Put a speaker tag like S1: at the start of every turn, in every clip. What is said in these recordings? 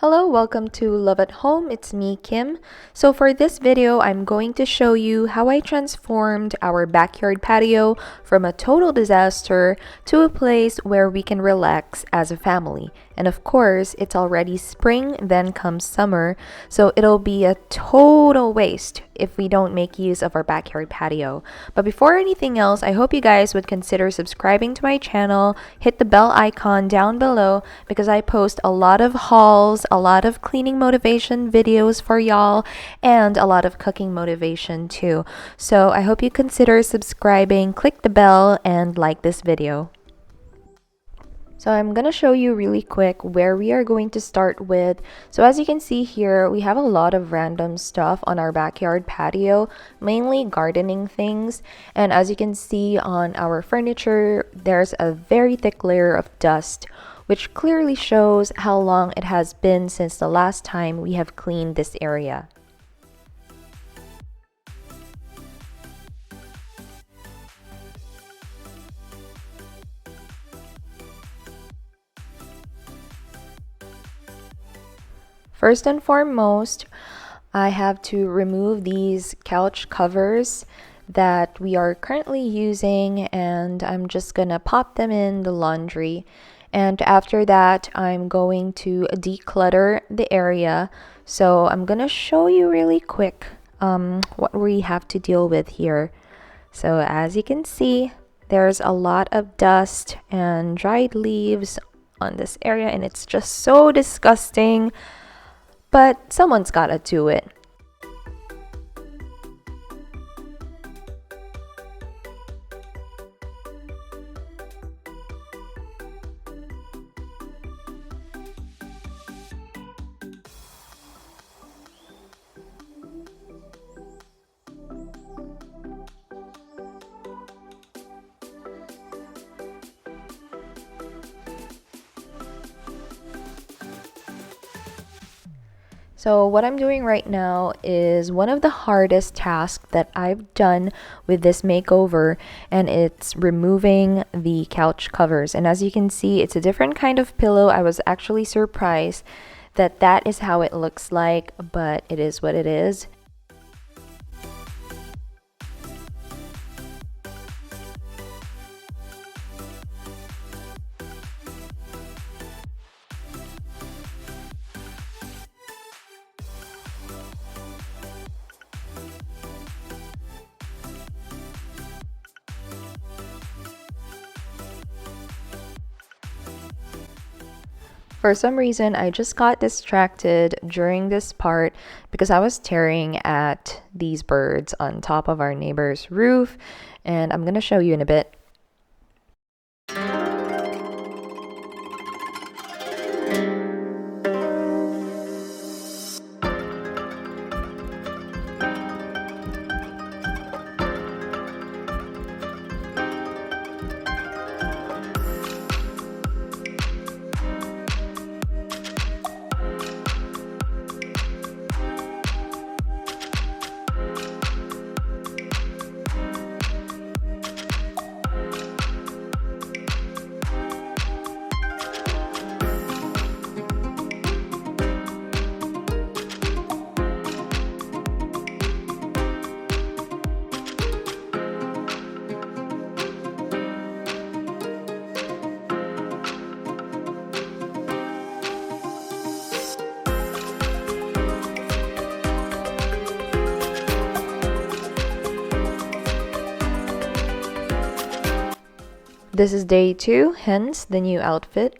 S1: Hello, welcome to Love at Home. It's me, Kim. So for this video, I'm going to show you how I transformed our backyard patio from a total disaster to a place where we can relax as a family. And of course, it's already spring, then comes summer, so it'll be a total waste if we don't make use of our backyard patio. But before anything else, I hope you guys would consider subscribing to my channel, hit the bell icon down below because I post a lot of hauls, a lot of cleaning motivation videos for y'all, and a lot of cooking motivation too. So I hope you consider subscribing, click the bell, and like this video. So I'm gonna show you really quick where we are going to start with. So as you can see here, we have a lot of random stuff on our backyard patio, mainly gardening things. And as you can see on our furniture, there's a very thick layer of dust, which clearly shows how long it has been since the last time we have cleaned this area. First and foremost, I have to remove these couch covers that we are currently using, and I'm just gonna pop them in the laundry. And after that, I'm going to declutter the area. So I'm gonna show you really quick what we have to deal with here. So as you can see, there's a lot of dust and dried leaves on this area, and it's just so disgusting. But someone's gotta do it. So what I'm doing right now is one of the hardest tasks that I've done with this makeover, and it's removing the couch covers. And as you can see, it's a different kind of pillow. I was actually surprised that that is how it looks like, but it is what it is. For some reason, I just got distracted during this part because I was staring at these birds on top of our neighbor's roof, and I'm gonna show you in a bit. This is day 2, hence the new outfit.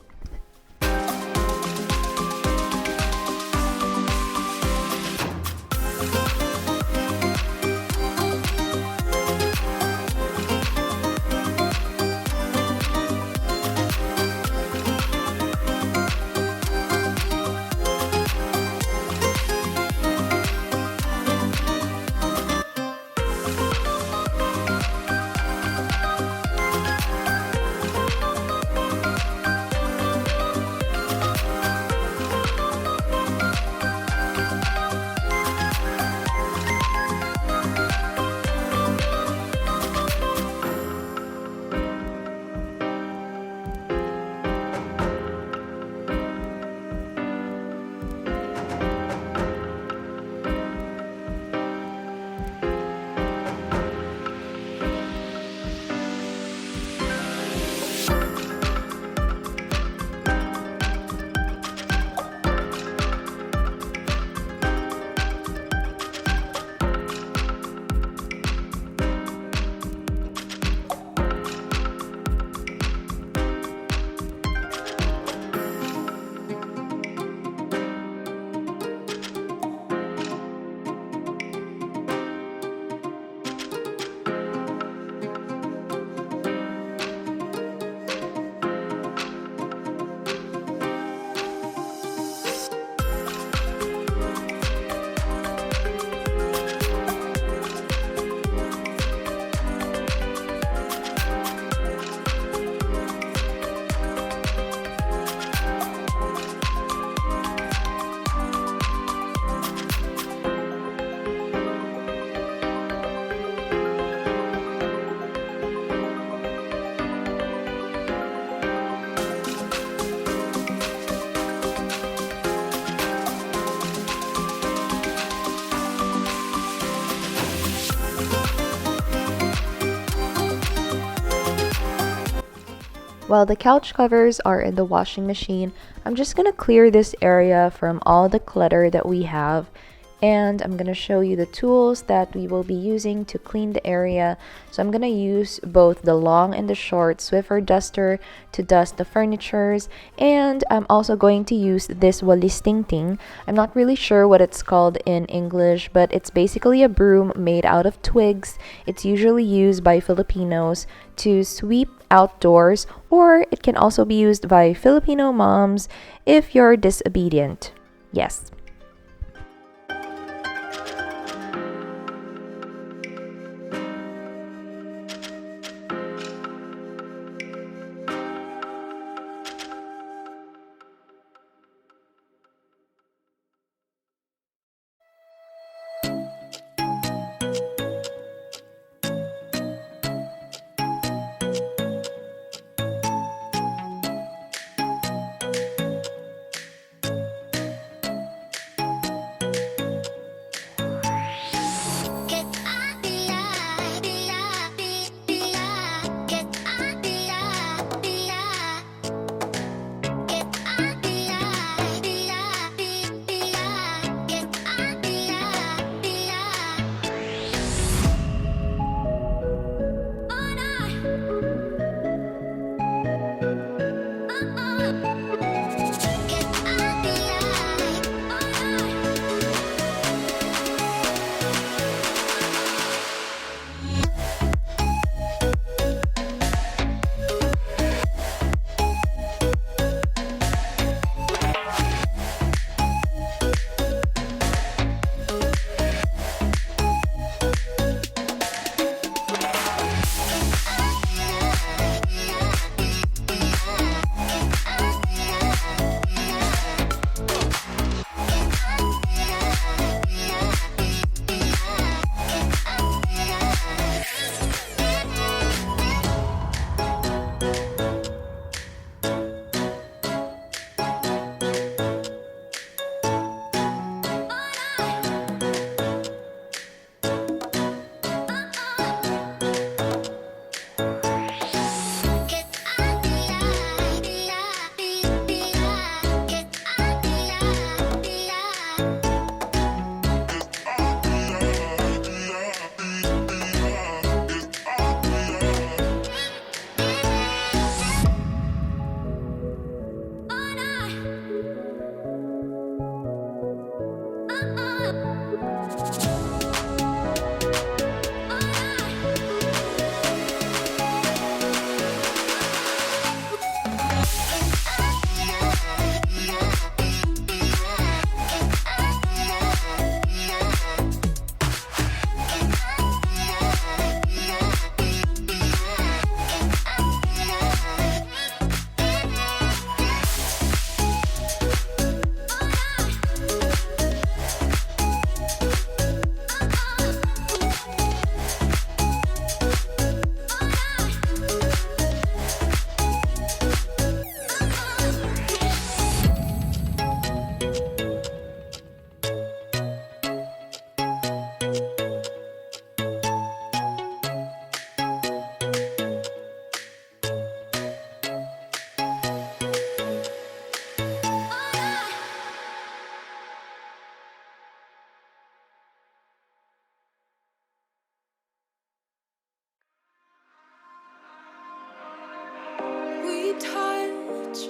S1: While the couch covers are in the washing machine, I'm just gonna clear this area from all the clutter that we have, and I'm gonna show you the tools that we will be using to clean the area. So I'm gonna use both the long and the short Swiffer duster to dust the furnitures, and I'm also going to use this walistingting. I'm not really sure what it's called in English, but it's basically a broom made out of twigs. It's usually used by Filipinos to sweep outdoors, or it can also be used by Filipino moms if you're disobedient. Yes.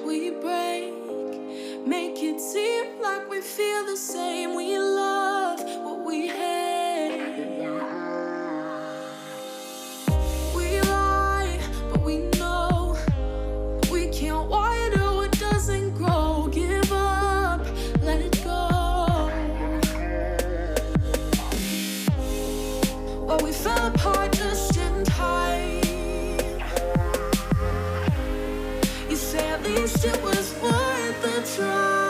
S2: We break, make it seem like we feel the same. We love what we hate. We lie, but we know we can't water what doesn't grow. Give up, let it go. Well, we fell apart just in time. At least it was worth a try.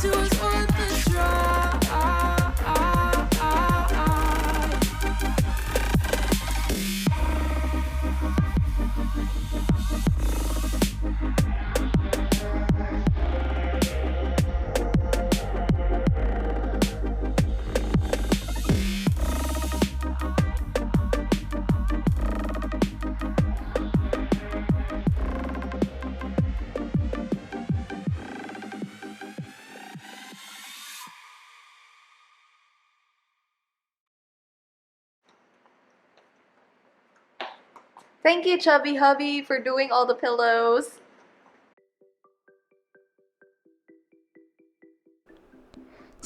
S2: you it's worth a try.
S1: Thank you, Chubby Hubby, for doing all the pillows.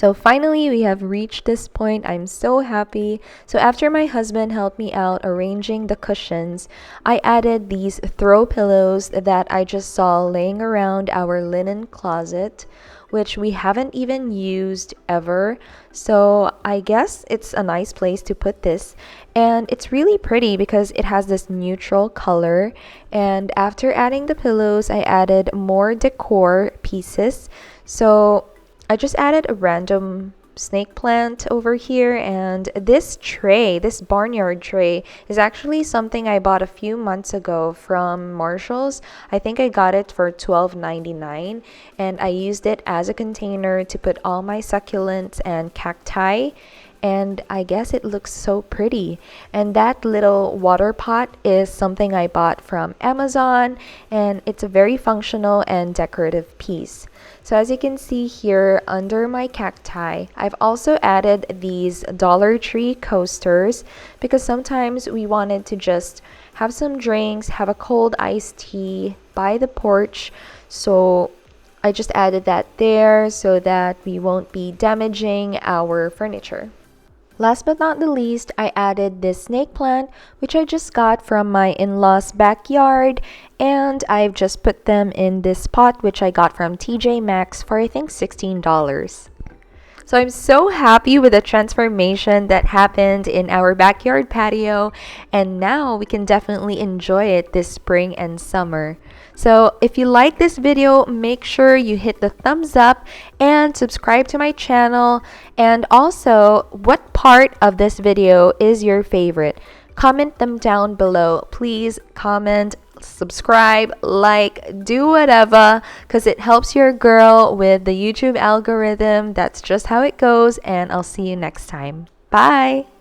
S1: So finally, we have reached this point. I'm so happy. So after my husband helped me out arranging the cushions, I added these throw pillows that I just saw laying around our linen closet, which we haven't even used ever. So I guess it's a nice place to put this. And it's really pretty because it has this neutral color. And after adding the pillows, I added more decor pieces. So I just added a random snake plant over here, and this tray, this barnyard tray, is actually something I bought a few months ago from Marshall's. I think I got it for $12.99, and I used it as a container to put all my succulents and cacti. And I guess it looks so pretty. And that little water pot is something I bought from Amazon, and it's a very functional and decorative piece. So as you can see here under my cacti, I've also added these Dollar Tree coasters because sometimes we wanted to just have some drinks, have a cold iced tea by the porch. So I just added that there so that we won't be damaging our furniture. Last but not the least, I added this snake plant, which I just got from my in-laws' backyard, and I've just put them in this pot, which I got from TJ Maxx for I think $16. So I'm so happy with the transformation that happened in our backyard patio, and now we can definitely enjoy it this spring and summer. So if you like this video, make sure you hit the thumbs up and subscribe to my channel. And also, what part of this video is your favorite? Comment them down below. Please comment, subscribe, like, do whatever, because it helps your girl with the YouTube algorithm. That's just how it goes, and I'll see you next time. Bye!